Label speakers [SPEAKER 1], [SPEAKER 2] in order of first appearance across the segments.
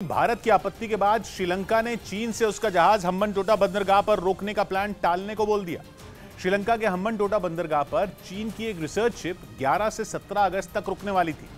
[SPEAKER 1] भारत की आपत्ति के बाद श्रीलंका ने चीन से उसका जहाज हम्बनटोटा बंदरगाह पर रोकने का प्लान टालने को बोल दिया। श्रीलंका के हम्बनटोटा बंदरगाह पर चीन की एक रिसर्च शिप 11 से 17 अगस्त तक रुकने वाली थी,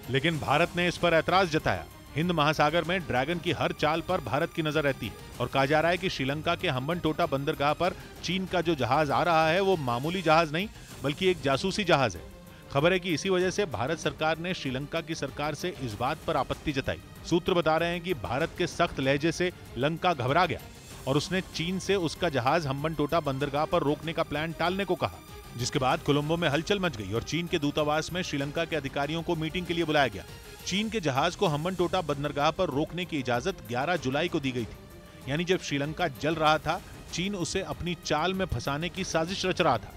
[SPEAKER 2] लेकिन भारत ने इस पर ऐतराज जताया। हिंद महासागर में ड्रैगन की हर चाल पर भारत की नजर रहती है और कहा जा रहा है कि श्रीलंका के हम्बनटोटा बंदरगाह पर चीन का जो जहाज आ रहा है वो मामूली जहाज नहीं बल्कि एक जासूसी जहाज है। खबर है कि इसी वजह से भारत सरकार ने श्रीलंका की सरकार से इस बात पर आपत्ति जताई। सूत्र बता रहे हैं कि भारत के सख्त लहजे से लंका घबरा गया और उसने चीन से उसका जहाज हम्बनटोटा बंदरगाह पर रोकने का प्लान टालने को कहा, जिसके बाद कोलंबो में हलचल मच गई और चीन के दूतावास में श्रीलंका के अधिकारियों को मीटिंग के लिए बुलाया गया। चीन के जहाज को हम्बनटोटा बंदरगाह पर रोकने की इजाजत 11 जुलाई को दी गई थी, यानी जब श्रीलंका जल रहा था, चीन उसे अपनी चाल में फंसाने की साजिश रच रहा था,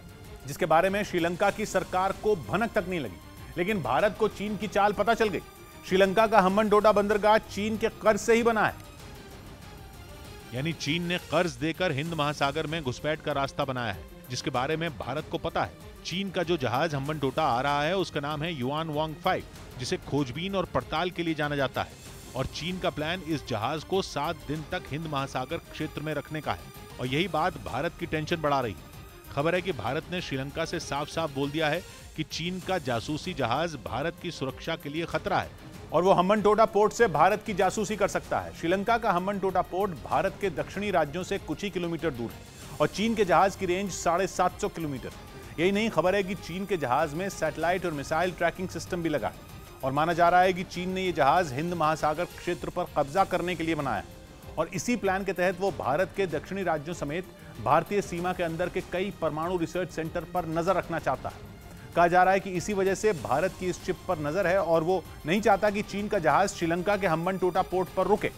[SPEAKER 1] जिसके बारे में श्रीलंका की सरकार को भनक तक नहीं लगी। लेकिन भारत को चीन की चाल पता चल गई। श्रीलंका का हम्बनटोटा बंदरगाह चीन के कर्ज से ही बना है,
[SPEAKER 2] यानी चीन ने कर्ज देकर हिंद महासागर में घुसपैठ का रास्ता बनाया है, जिसके बारे में भारत को पता है। चीन का जो जहाज हम्बनटोटा आ रहा है उसका नाम है युआन वांग 5, जिसे खोजबीन और पड़ताल के लिए जाना जाता है और चीन का प्लान इस जहाज को 7 दिन तक हिंद महासागर क्षेत्र में रखने का है और यही बात भारत की टेंशन बढ़ा रही है। खबर है कि भारत ने श्रीलंका से साफ साफ बोल दिया है कि चीन का जासूसी जहाज भारत की सुरक्षा के लिए खतरा है
[SPEAKER 1] और वो हम्बनटोटा पोर्ट से भारत की जासूसी कर सकता है। श्रीलंका का हम्बनटोटा पोर्ट भारत के दक्षिणी राज्यों से कुछ ही किलोमीटर दूर है और चीन के जहाज की रेंज 750 किलोमीटर। यही नहीं, खबर है कि चीन के जहाज में सैटेलाइट और मिसाइल ट्रैकिंग सिस्टम भी लगा है और माना जा रहा है कि चीन ने यह जहाज हिंद महासागर क्षेत्र पर कब्जा करने के लिए बनाया है और इसी प्लान के तहत वो भारत के दक्षिणी राज्यों समेत भारतीय सीमा के अंदर के कई परमाणु रिसर्च सेंटर पर नजर रखना चाहता है। कहा जा रहा है कि इसी वजह से भारत की इस शिप पर नजर है और वो नहीं चाहता कि चीन का जहाज श्रीलंका के हम्बनटोटा पोर्ट पर रुके।